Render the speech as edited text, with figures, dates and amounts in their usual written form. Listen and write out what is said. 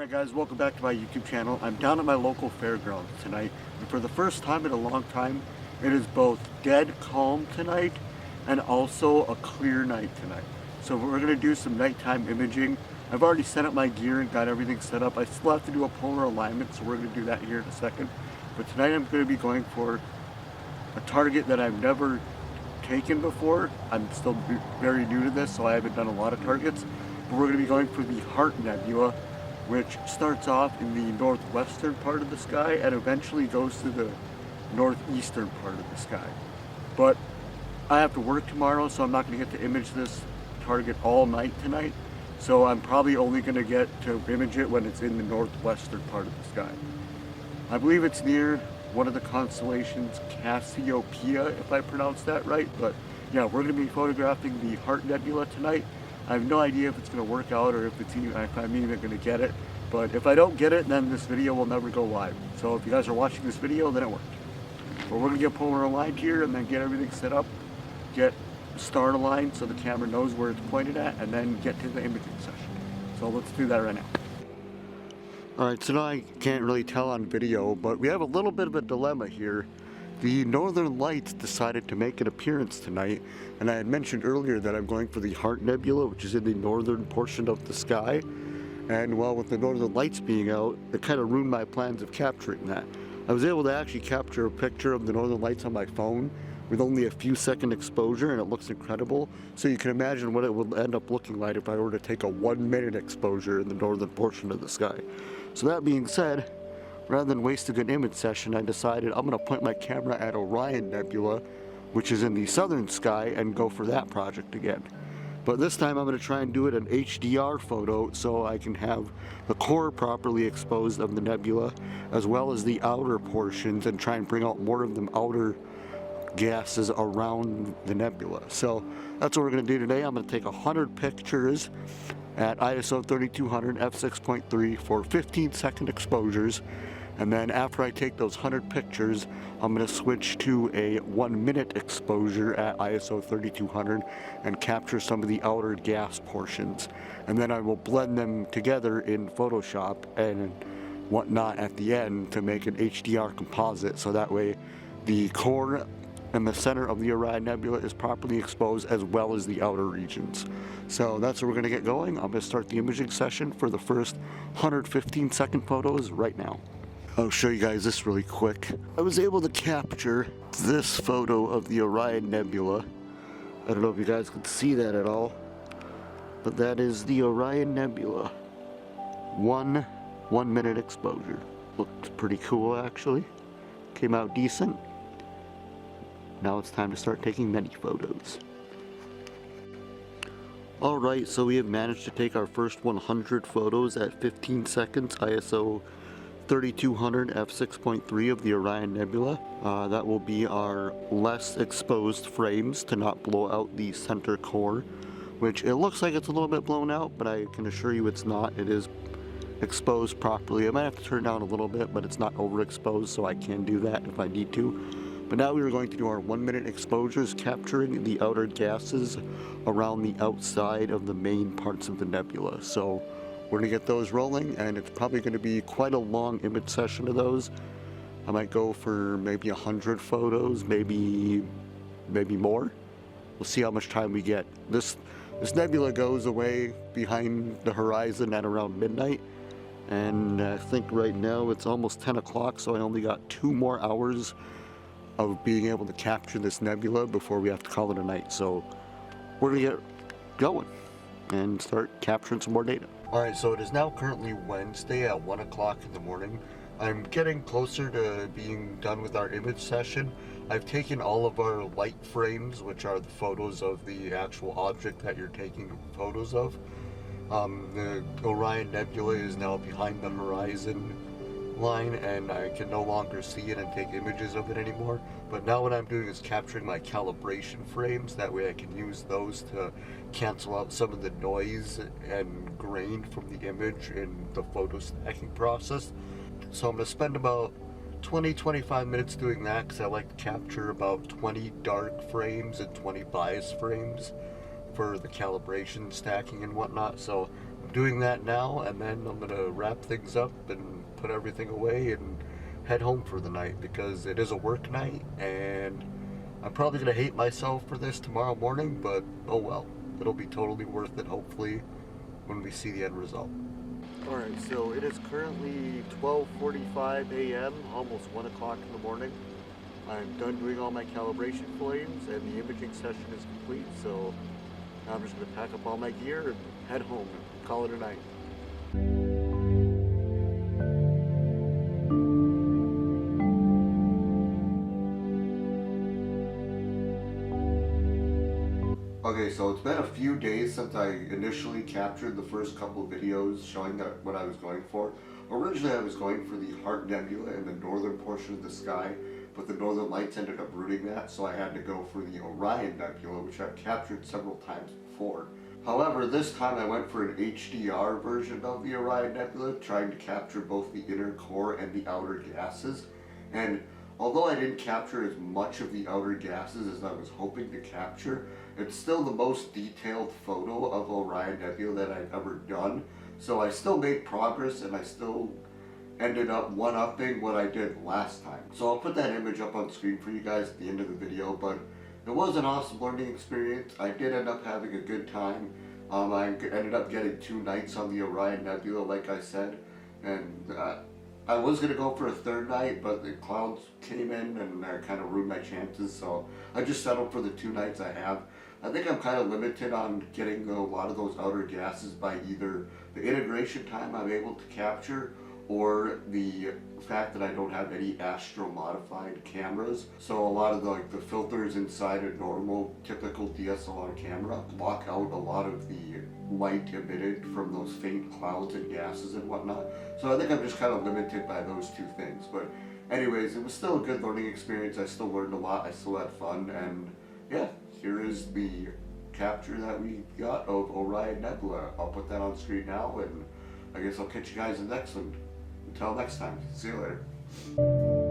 Alright guys, welcome back to my YouTube channel. I'm down at my local fairgrounds tonight, and for the first time in a long time, it is both dead calm tonight and also a clear night tonight. So we're going to do some nighttime imaging. I've already set up my gear and got everything set up. I still have to do a polar alignment, so we're going to do that here in a second. But tonight I'm going to be going for a target that I've never taken before. I'm still very new to this, so I haven't done a lot of targets. But we're going to be going for the Orion Nebula, which starts off in the northwestern part of the sky and eventually goes to the northeastern part of the sky. But I have to work tomorrow, so I'm not going to get to image this target all night tonight. So I'm probably only going to get to image it when it's in the northwestern part of the sky. I believe it's near one of the constellations, Cassiopeia, if I pronounced that right. But yeah, we're going to be photographing the Orion Nebula tonight. I have no idea if it's going to work out or if I'm even going to get it. But if I don't get it, then this video will never go live. So if you guys are watching this video, then it worked. But we're going to get polar aligned here and then get everything set up, get star aligned so the camera knows where it's pointed at, and then get to the imaging session. So let's do that right now. Alright, so now I can't really tell on video, but we have a little bit of a dilemma here. The Northern Lights decided to make an appearance tonight, and I had mentioned earlier that I'm going for the Orion Nebula, which is in the northern portion of the sky. And well, with the Northern Lights being out, it kind of ruined my plans of capturing that. I was able to actually capture a picture of the Northern Lights on my phone with only a few second exposure, and it looks incredible. So you can imagine what it would end up looking like if I were to take a 1 minute exposure in the northern portion of the sky. So that being said, rather than waste a good image session, I decided I'm going to point my camera at Orion Nebula, which is in the southern sky, and go for that project again. But this time I'm going to try and do it an HDR photo so I can have the core properly exposed of the nebula, as well as the outer portions, and try and bring out more of them outer gases around the nebula. So that's what we're going to do today. I'm going to take 100 pictures at ISO 3200 f6.3 for 15-second exposures. And then after I take those 100 pictures, I'm going to switch to a 1 minute exposure at ISO 3200 and capture some of the outer gas portions. And then I will blend them together in Photoshop and whatnot at the end to make an HDR composite, so that way the core and the center of the Orion Nebula is properly exposed, as well as the outer regions. So that's where we're going to get going. I'm going to start the imaging session for the first 115-second photos right now. I'll show you guys this really quick. I was able to capture this photo of the Orion Nebula. I don't know if you guys can see that at all, but that is the Orion Nebula. One minute exposure. Looked pretty cool actually. Came out decent. Now it's time to start taking many photos. Alright, so we have managed to take our first 100 photos at 15 seconds, ISO 3200 f6.3 of the Orion Nebula. That will be our less exposed frames to not blow out the center core, which it looks like it's a little bit blown out, but I can assure you it's not. It is exposed properly. I might have to turn it down a little bit, but it's not overexposed, so I can do that if I need to. But now we are going to do our 1 minute exposures, capturing the outer gases around the outside of the main parts of the nebula. So we're going to get those rolling, and it's probably going to be quite a long image session of those. I might go for maybe 100 photos, maybe more. We'll see how much time we get. This nebula goes away behind the horizon at around midnight, and I think right now it's almost 10 o'clock, so I only got 2 more hours of being able to capture this nebula before we have to call it a night. So we're going to get going and start capturing some more data. Alright, so it is now currently Wednesday at 1 o'clock in the morning. I'm getting closer to being done with our image session. I've taken all of our light frames, which are the photos of the actual object that you're taking photos of. The Orion Nebula is now behind the horizon line, and I can no longer see it and take images of it anymore. But now what I'm doing is capturing my calibration frames. That way I can use those to cancel out some of the noise and grain from the image in the photo stacking process. So I'm going to spend about 20-25 minutes doing that, because I like to capture about 20 dark frames and 20 bias frames for the calibration, stacking, and whatnot. So I'm doing that now, and then I'm gonna wrap things up and put everything away and head home for the night, because it is a work night and I'm probably gonna hate myself for this tomorrow morning, but oh well. It'll be totally worth it, hopefully, when we see the end result. Alright, so it is currently 12:45 a.m., almost 1 o'clock in the morning. I'm done doing all my calibration flames and the imaging session is complete, so now I'm just going to pack up all my gear and head home and call it a night. Okay, so it's been a few days since I initially captured the first couple of videos showing what I was going for. Originally I was going for the Orion Nebula in the northern portion of the sky, but the northern lights ended up ruining that, so I had to go for the Orion Nebula, which I've captured several times before. However, this time I went for an HDR version of the Orion Nebula, trying to capture both the inner core and the outer gases. And although I didn't capture as much of the outer gases as I was hoping to capture, it's still the most detailed photo of Orion Nebula that I've ever done. So I still made progress, and I still ended up one-upping what I did last time. So I'll put that image up on screen for you guys at the end of the video, but it was an awesome learning experience. I did end up having a good time. I ended up getting 2 nights on the Orion Nebula, like I said, and I was going to go for a third night, but the clouds came in and kind of ruined my chances, so I just settled for the 2 nights I have. I think I'm kind of limited on getting a lot of those outer gases by either the integration time I'm able to capture or the fact that I don't have any astro modified cameras. So a lot of the filters inside a normal typical DSLR camera block out a lot of the light emitted from those faint clouds and gases and whatnot. So I think I'm just kind of limited by those 2 things. But anyways, it was still a good learning experience. I still learned a lot. I still had fun, and yeah, here is the capture that we got of Orion Nebula. I'll put that on screen now, and I guess I'll catch you guys in the next one. Until next time, see you later.